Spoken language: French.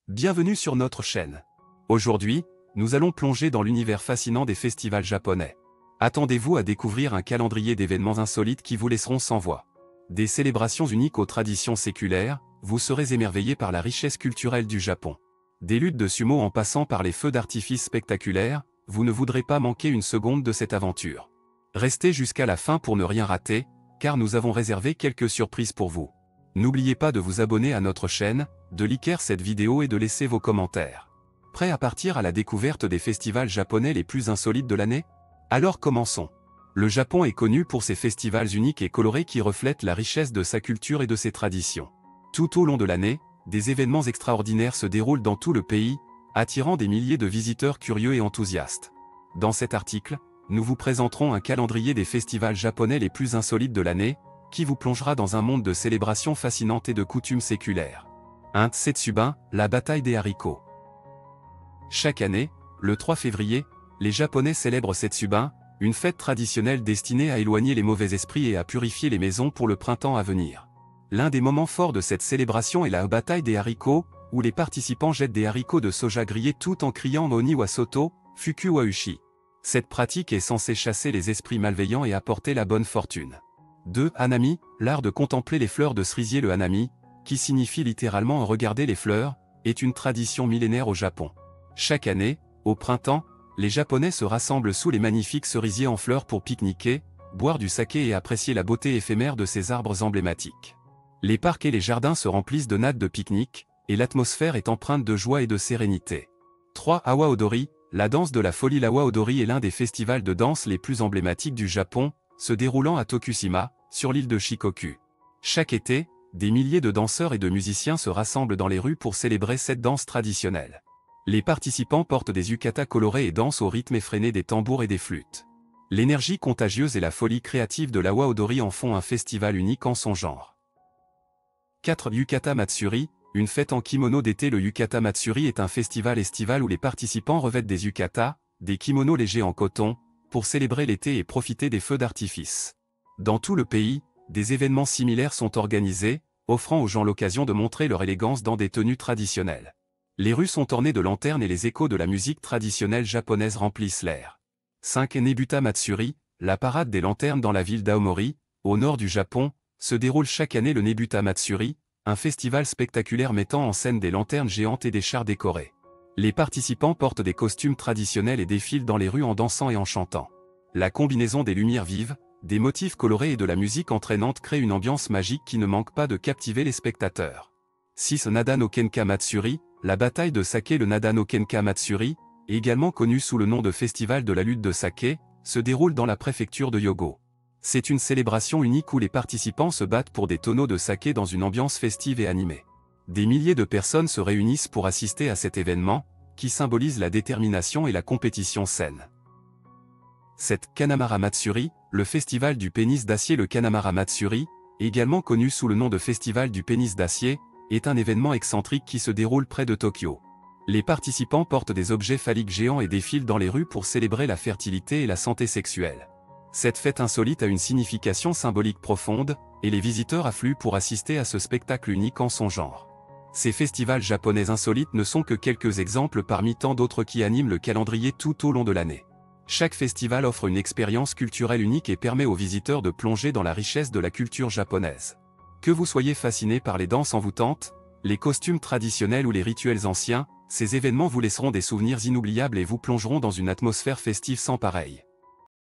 Bienvenue sur notre chaîne. Aujourd'hui, nous allons plonger dans l'univers fascinant des festivals japonais. Attendez-vous à découvrir un calendrier d'événements insolites qui vous laisseront sans voix. Des célébrations uniques aux traditions séculaires, vous serez émerveillés par la richesse culturelle du Japon. Des luttes de sumo en passant par les feux d'artifice spectaculaires, vous ne voudrez pas manquer une seconde de cette aventure. Restez jusqu'à la fin pour ne rien rater, car nous avons réservé quelques surprises pour vous. N'oubliez pas de vous abonner à notre chaîne, de liker cette vidéo et de laisser vos commentaires. Prêt à partir à la découverte des festivals japonais les plus insolites de l'année? Alors commençons. Le Japon est connu pour ses festivals uniques et colorés qui reflètent la richesse de sa culture et de ses traditions. Tout au long de l'année, des événements extraordinaires se déroulent dans tout le pays, attirant des milliers de visiteurs curieux et enthousiastes. Dans cet article, nous vous présenterons un calendrier des festivals japonais les plus insolites de l'année, qui vous plongera dans un monde de célébrations fascinantes et de coutumes séculaires. 1. Setsubun, la bataille des haricots. Chaque année, le 3 février, les Japonais célèbrent Setsubun, une fête traditionnelle destinée à éloigner les mauvais esprits et à purifier les maisons pour le printemps à venir. L'un des moments forts de cette célébration est la bataille des haricots, où les participants jettent des haricots de soja grillés tout en criant Oni wa Soto, Fuku wa Ushi. Cette pratique est censée chasser les esprits malveillants et apporter la bonne fortune. 2. Hanami, l'art de contempler les fleurs de cerisier. Le hanami, qui signifie littéralement regarder les fleurs, est une tradition millénaire au Japon. Chaque année, au printemps, les Japonais se rassemblent sous les magnifiques cerisiers en fleurs pour pique-niquer, boire du saké et apprécier la beauté éphémère de ces arbres emblématiques. Les parcs et les jardins se remplissent de nattes de pique-nique, et l'atmosphère est empreinte de joie et de sérénité. 3. Awa Odori, la danse de la folie. L'Awa Odori est l'un des festivals de danse les plus emblématiques du Japon, se déroulant à Tokushima, sur l'île de Shikoku. Chaque été, des milliers de danseurs et de musiciens se rassemblent dans les rues pour célébrer cette danse traditionnelle. Les participants portent des yukatas colorés et dansent au rythme effréné des tambours et des flûtes. L'énergie contagieuse et la folie créative de l'Awa Odori en font un festival unique en son genre. 4. Yukata Matsuri, une fête en kimono d'été. Le Yukata Matsuri est un festival estival où les participants revêtent des yukatas, des kimonos légers en coton, pour célébrer l'été et profiter des feux d'artifice. Dans tout le pays, des événements similaires sont organisés, offrant aux gens l'occasion de montrer leur élégance dans des tenues traditionnelles. Les rues sont ornées de lanternes et les échos de la musique traditionnelle japonaise remplissent l'air. 5. Nebuta Matsuri, la parade des lanternes dans la ville d'Aomori, au nord du Japon, se déroule chaque année. Le Nebuta Matsuri, un festival spectaculaire mettant en scène des lanternes géantes et des chars décorés. Les participants portent des costumes traditionnels et défilent dans les rues en dansant et en chantant. La combinaison des lumières vives, des motifs colorés et de la musique entraînante crée une ambiance magique qui ne manque pas de captiver les spectateurs. 6. Nada no Kenka Matsuri, la bataille de saké. Le Nada no Kenka Matsuri, également connu sous le nom de festival de la lutte de saké, se déroule dans la préfecture de Hyogo. C'est une célébration unique où les participants se battent pour des tonneaux de saké dans une ambiance festive et animée. Des milliers de personnes se réunissent pour assister à cet événement, qui symbolise la détermination et la compétition saine. 7. Kanamara Matsuri, le festival du pénis d'acier. Le Kanamara Matsuri, également connu sous le nom de festival du pénis d'acier, est un événement excentrique qui se déroule près de Tokyo. Les participants portent des objets phalliques géants et défilent dans les rues pour célébrer la fertilité et la santé sexuelle. Cette fête insolite a une signification symbolique profonde, et les visiteurs affluent pour assister à ce spectacle unique en son genre. Ces festivals japonais insolites ne sont que quelques exemples parmi tant d'autres qui animent le calendrier tout au long de l'année. Chaque festival offre une expérience culturelle unique et permet aux visiteurs de plonger dans la richesse de la culture japonaise. Que vous soyez fasciné par les danses envoûtantes, les costumes traditionnels ou les rituels anciens, ces événements vous laisseront des souvenirs inoubliables et vous plongeront dans une atmosphère festive sans pareille.